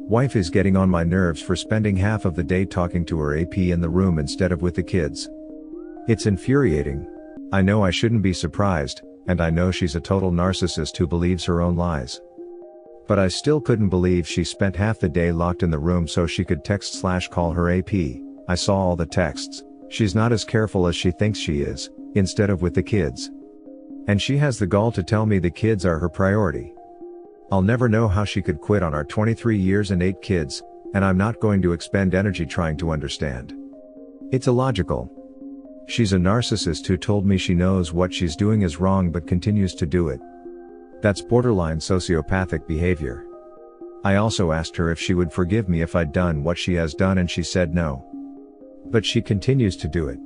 Wife is getting on my nerves for spending half of the day talking to her AP in the room instead of with the kids. It's infuriating. I know I shouldn't be surprised, and I know she's a total narcissist who believes her own lies. But I still couldn't believe she spent half the day locked in the room so she could text/call her AP. I saw all the texts. She's not as careful as she thinks she is, instead of with the kids. And she has the gall to tell me the kids are her priority. I'll never know how she could quit on our 23 years and 8 kids, and I'm not going to expend energy trying to understand. It's illogical. She's a narcissist who told me she knows what she's doing is wrong but continues to do it. That's borderline sociopathic behavior. I also asked her if she would forgive me if I'd done what she has done and she said no. But she continues to do it.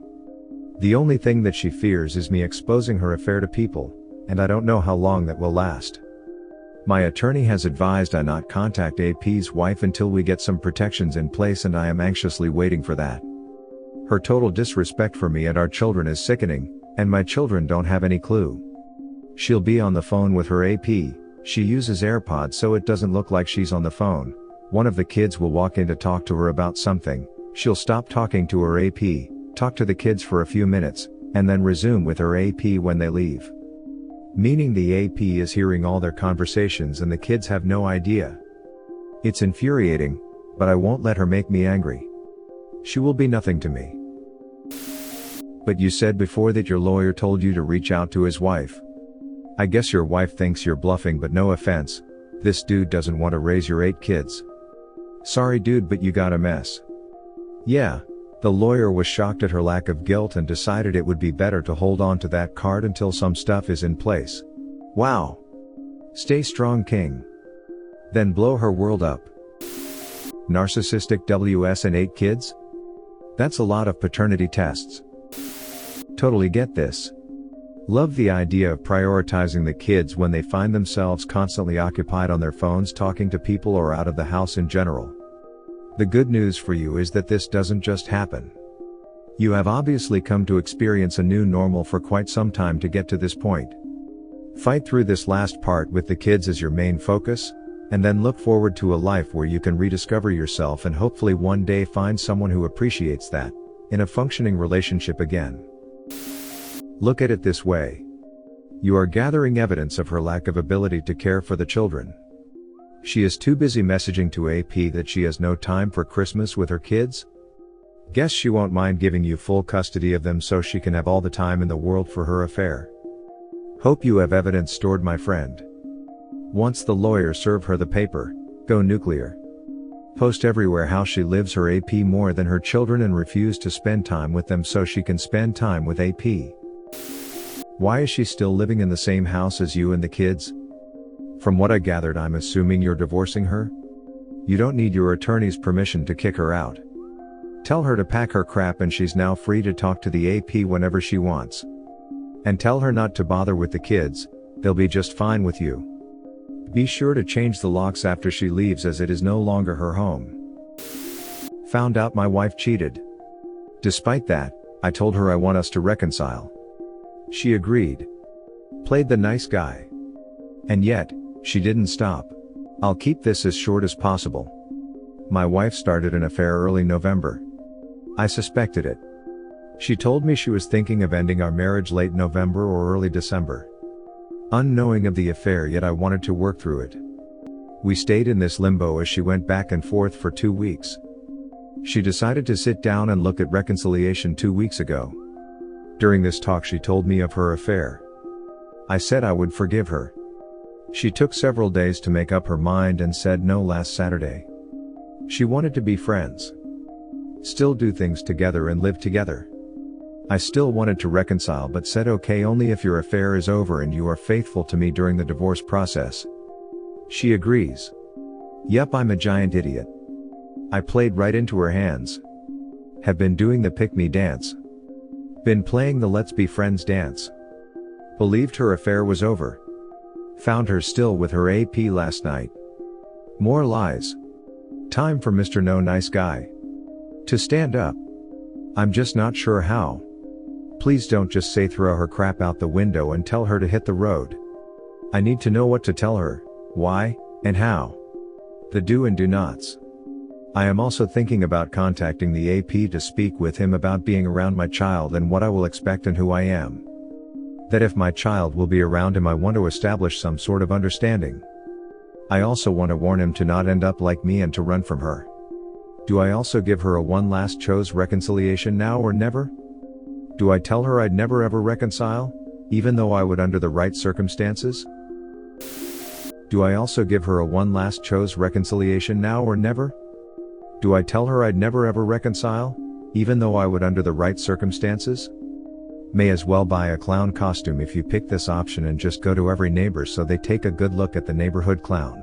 The only thing that she fears is me exposing her affair to people, and I don't know how long that will last. My attorney has advised I not contact AP's wife until we get some protections in place, and I am anxiously waiting for that. Her total disrespect for me and our children is sickening, and my children don't have any clue. She'll be on the phone with her AP, she uses AirPods so it doesn't look like she's on the phone. One of the kids will walk in to talk to her about something, she'll stop talking to her AP, talk to the kids for a few minutes, and then resume with her AP when they leave. Meaning the AP is hearing all their conversations and the kids have no idea. It's infuriating, but I won't let her make me angry. She will be nothing to me. But you said before that your lawyer told you to reach out to his wife. I guess your wife thinks you're bluffing, but no offense, this dude doesn't want to raise your 8 kids. Sorry dude, but you got a mess. Yeah. The lawyer was shocked at her lack of guilt and decided it would be better to hold on to that card until some stuff is in place. Wow. Stay strong, King. Then blow her world up. Narcissistic WS and 8 kids? That's a lot of paternity tests. Totally get this. Love the idea of prioritizing the kids when they find themselves constantly occupied on their phones talking to people or out of the house in general. The good news for you is that this doesn't just happen. You have obviously come to experience a new normal for quite some time to get to this point. Fight through this last part with the kids as your main focus, and then look forward to a life where you can rediscover yourself and hopefully one day find someone who appreciates that, in a functioning relationship again. Look at it this way. You are gathering evidence of her lack of ability to care for the children. She is too busy messaging to AP that she has no time for Christmas with her kids? Guess she won't mind giving you full custody of them so she can have all the time in the world for her affair. Hope you have evidence stored, my friend. Once the lawyer serve her the paper, go nuclear. Post everywhere how she lives her AP more than her children and refuse to spend time with them so she can spend time with AP. Why is she still living in the same house as you and the kids? From what I gathered, I'm assuming you're divorcing her? You don't need your attorney's permission to kick her out. Tell her to pack her crap and she's now free to talk to the AP whenever she wants. And tell her not to bother with the kids, they'll be just fine with you. Be sure to change the locks after she leaves as it is no longer her home. Found out my wife cheated. Despite that, I told her I want us to reconcile. She agreed. Played the nice guy. And yet, she didn't stop. I'll keep this as short as possible. My wife started an affair early November. I suspected it. She told me she was thinking of ending our marriage late November or early December. Unknowing of the affair, yet I wanted to work through it. We stayed in this limbo as she went back and forth for 2 weeks. She decided to sit down and look at reconciliation 2 weeks ago. During this talk she told me of her affair. I said I would forgive her. She took several days to make up her mind and said no last Saturday. She wanted to be friends. Still do things together and live together. I still wanted to reconcile but said okay only if your affair is over and you are faithful to me during the divorce process. She agrees. Yup, I'm a giant idiot. I played right into her hands. Have been doing the pick me dance. Been playing the let's be friends dance. Believed her affair was over. Found her still with her AP last night. More lies. Time for Mr. No Nice Guy to stand up. I'm just not sure how. Please don't just say throw her crap out the window and tell her to hit the road. I need to know what to tell her, why, and how. The do and do nots. I am also thinking about contacting the AP to speak with him about being around my child and what I will expect and who I am. That if my child will be around him, I want to establish some sort of understanding. I also want to warn him to not end up like me and to run from her. Do I also give her a one last chose reconciliation now or never? Do I tell her I'd never ever reconcile, even though I would under the right circumstances? Do I also give her a one last chose reconciliation now or never? Do I tell her I'd never ever reconcile, even though I would under the right circumstances? May as well buy a clown costume if you pick this option and just go to every neighbor so they take a good look at the neighborhood clown.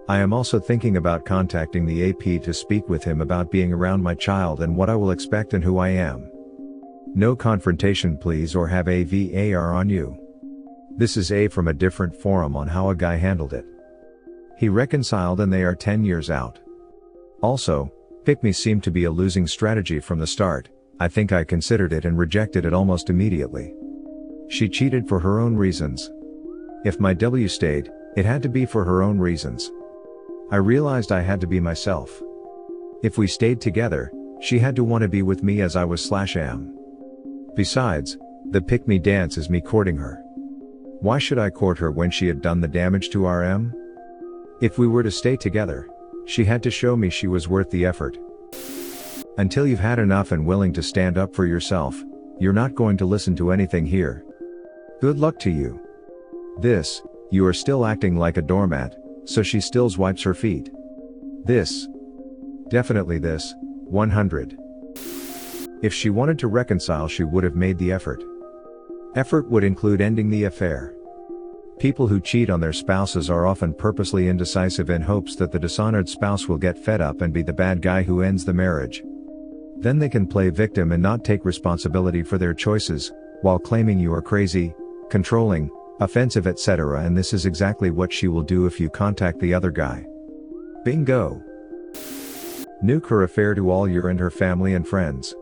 I am also thinking about contacting the AP to speak with him about being around my child and what I will expect and who I am. No confrontation please, or have a VAR on you. This is A from a different forum on how a guy handled it. He reconciled and they are 10 years out. Also, pick me seemed to be a losing strategy from the start. I think I considered it and rejected it almost immediately. She cheated for her own reasons. If my W stayed, it had to be for her own reasons. I realized I had to be myself. If we stayed together, she had to want to be with me as I was/am. Besides, the pick me dance is me courting her. Why should I court her when she had done the damage to RM? If we were to stay together, she had to show me she was worth the effort. Until you've had enough and willing to stand up for yourself, you're not going to listen to anything here. Good luck to you. This, you are still acting like a doormat, so she still wipes her feet. This. Definitely this, 100. If she wanted to reconcile, she would have made the effort. Effort would include ending the affair. People who cheat on their spouses are often purposely indecisive in hopes that the dishonored spouse will get fed up and be the bad guy who ends the marriage. Then they can play victim and not take responsibility for their choices, while claiming you are crazy, controlling, offensive, etc. And this is exactly what she will do if you contact the other guy. Bingo! Nuke her affair to all your and her family and friends.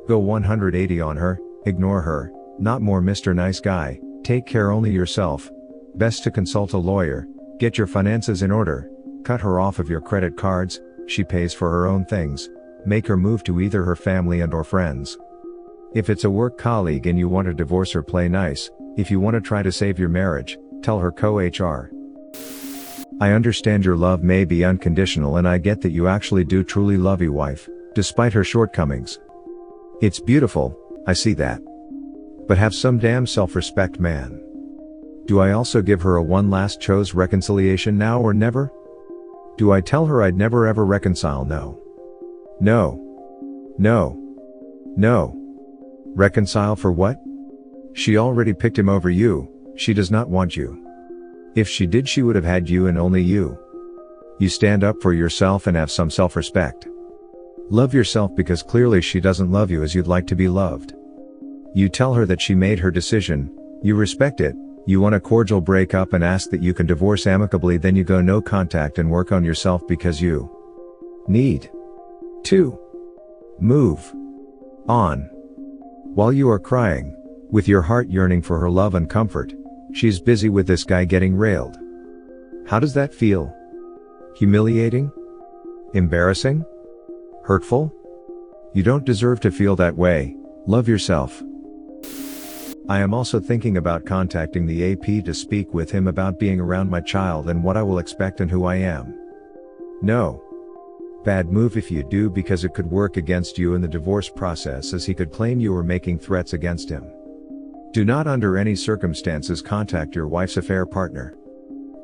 Go 180 on her, ignore her, not more Mr. Nice Guy, take care only yourself, best to consult a lawyer, get your finances in order, cut her off of your credit cards, she pays for her own things, make her move to either her family and or friends. If it's a work colleague and you want to divorce her, play nice. If you want to try to save your marriage, tell her co-HR. I understand your love may be unconditional and I get that you actually do truly love your wife, despite her shortcomings. It's beautiful, I see that. But have some damn self-respect, man. Do I also give her a one last chose reconciliation now or never? Do I tell her I'd never ever reconcile? No. No. No. No. Reconcile for what? She already picked him over you, she does not want you. If she did, she would have had you and only you. You stand up for yourself and have some self-respect. Love yourself because clearly she doesn't love you as you'd like to be loved. You tell her that she made her decision, you respect it, you want a cordial breakup and ask that you can divorce amicably, then you go no contact and work on yourself because you need to move on. While you are crying, with your heart yearning for her love and comfort, she's busy with this guy getting railed. How does that feel? Humiliating? Embarrassing? Hurtful? You don't deserve to feel that way, love yourself. I am also thinking about contacting the AP to speak with him about being around my child and what I will expect and who I am. No. Bad move if you do, because it could work against you in the divorce process, as he could claim you were making threats against him. Do not under any circumstances contact your wife's affair partner.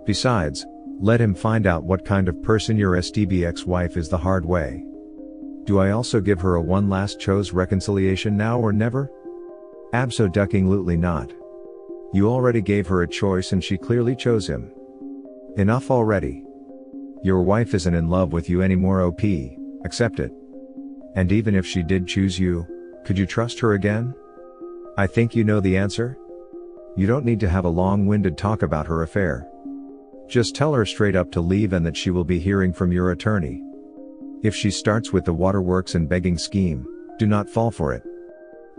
Besides, let him find out what kind of person your STB ex-wife is the hard way. Do I also give her a one last chose reconciliation now or never? Abso-duckingly not. You already gave her a choice and she clearly chose him. Enough already. Your wife isn't in love with you anymore, OP, accept it. And even if she did choose you, could you trust her again? I think you know the answer. You don't need to have a long-winded talk about her affair. Just tell her straight up to leave and that she will be hearing from your attorney. If she starts with the waterworks and begging scheme, do not fall for it.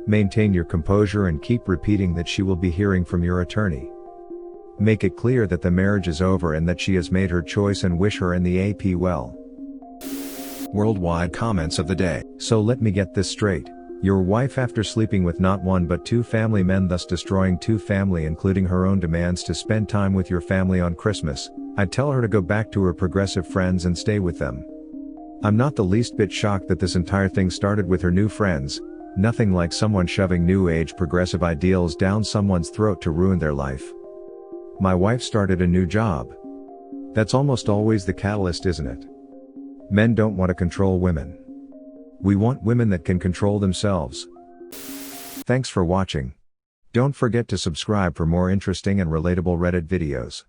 Maintain your composure and keep repeating that she will be hearing from your attorney. Make it clear that the marriage is over and that she has made her choice, and wish her and the AP well. Worldwide comments of the day. So let me get this straight. Your wife, after sleeping with not one but two family men, thus destroying two family, including her own demands to spend time with your family on Christmas, I'd tell her to go back to her progressive friends and stay with them. I'm not the least bit shocked that this entire thing started with her new friends. Nothing like someone shoving new age progressive ideals down someone's throat to ruin their life. My wife started a new job. That's almost always the catalyst, isn't it? Men don't want to control women. We want women that can control themselves. Thanks for watching. Don't forget to subscribe for more interesting and relatable Reddit videos.